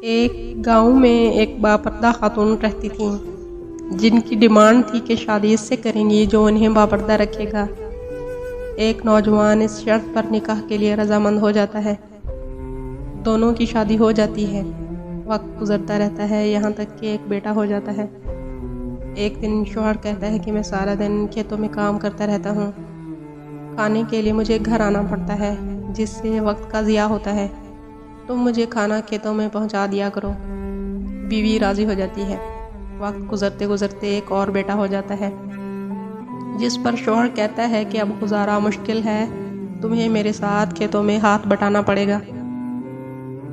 ایک گاؤں میں ایک باپردہ خاتون رہتی تھیں جن کی ڈیمانڈ تھی کہ شادی اس سے کریں گی جو انہیں باپردہ رکھے گا۔ ایک نوجوان اس شرط پر نکاح کے لیے رضامند ہو جاتا ہے۔ دونوں کی شادی ہو جاتی ہے۔ وقت گزرتا رہتا ہے یہاں تک کہ ایک بیٹا ہو جاتا ہے۔ ایک دن شوہر کہتا ہے کہ میں سارا دن کھیتوں میں کام کرتا رہتا ہوں، کھانے کے لیے مجھے گھر آنا پڑتا ہے جس سے وقت کا ضیاع ہوتا ہے، تم مجھے کھانا کھیتوں میں پہنچا دیا کرو۔ بیوی راضی ہو جاتی ہے۔ وقت گزرتے گزرتے ایک اور بیٹا ہو جاتا ہے جس پر شوہر کہتا ہے کہ اب گزارا مشکل ہے، تمہیں میرے ساتھ کھیتوں میں ہاتھ بٹانا پڑے گا۔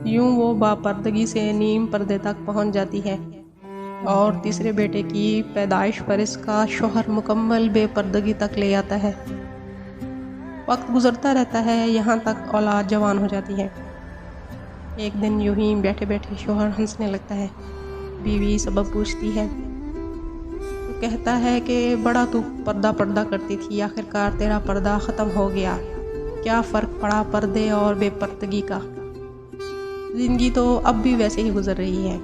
یوں وہ باپردگی سے نیم پردے تک پہنچ جاتی ہے اور تیسرے بیٹے کی پیدائش پر اس کا شوہر مکمل بے پردگی تک لے آتا ہے۔ وقت گزرتا رہتا ہے یہاں تک اولاد جوان ہو جاتی ہے۔ ایک دن یوں ہی بیٹھے بیٹھے شوہر ہنسنے لگتا ہے۔ بیوی سبب پوچھتی ہے تو کہتا ہے کہ بڑا تو پردہ کرتی تھی، آخرکار تیرا پردہ ختم ہو گیا، کیا فرق پڑا پردے اور بے پردگی کا؟ زندگی تو اب بھی ویسے ہی گزر رہی ہے۔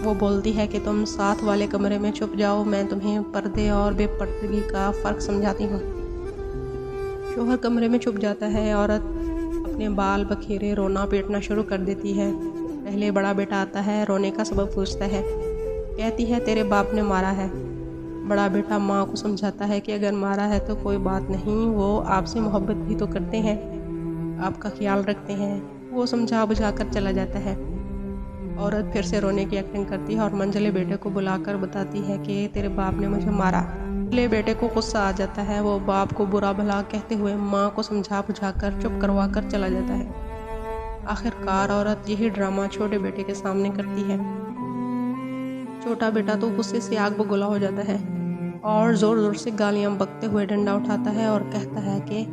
وہ بولتی ہے کہ تم ساتھ والے کمرے میں چھپ جاؤ، میں تمہیں پردے اور بے پردگی کا فرق سمجھاتی ہوں۔ شوہر کمرے میں چھپ جاتا ہے، عورت اپنے بال بکھیرے رونا پیٹنا شروع کر دیتی ہے۔ پہلے بڑا بیٹا آتا ہے، رونے کا سبب پوچھتا ہے، کہتی ہے تیرے باپ نے مارا ہے۔ بڑا بیٹا ماں کو سمجھاتا ہے کہ اگر مارا ہے تو کوئی بات نہیں، وہ آپ سے محبت بھی تو کرتے ہیں، آپ کا خیال رکھتے ہیں۔ وہ سمجھا بجھا کر چلا جاتا ہے۔ عورت پھر سے رونے کی ایکٹنگ کرتی ہے اور منجلے بیٹے کو بلا کر بتاتی ہے کہ تیرے باپ نے مجھے مارا۔ منجلے بیٹے کو غصہ آ جاتا ہے، وہ باپ کو برا بھلا کہتے ہوئے ماں کو سمجھا بجھا کر چپ کروا کر چلا جاتا ہے۔ آخرکار عورت یہی ڈرامہ چھوٹے بیٹے کے سامنے کرتی ہے۔ چھوٹا بیٹا تو غصے سے آگ بگولا ہو جاتا ہے اور زور زور سے گالیاں بکتے ہوئے ڈنڈا اٹھاتا ہے اور کہتا ہے کہ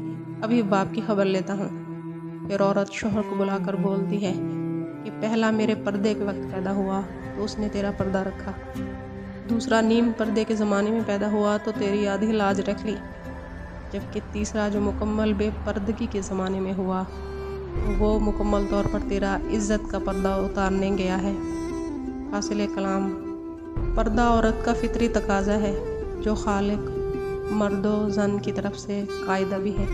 ابھی باپ کی خبر لیتا ہوں۔ پھر عورت شوہر کو بلا کر بولتی ہے کہ پہلا میرے پردے کے وقت پیدا ہوا تو اس نے تیرا پردہ رکھا، دوسرا نیم پردے کے زمانے میں پیدا ہوا تو تیری آدھی لاج رکھ لی، جبکہ تیسرا جو مکمل بے پردگی کے زمانے میں ہوا وہ مکمل طور پر تیرا عزت کا پردہ اتارنے گیا ہے۔ حاصل کلام، پردہ عورت کا فطری تقاضا ہے جو خالق مرد و زن کی طرف سے قاعدہ بھی ہے۔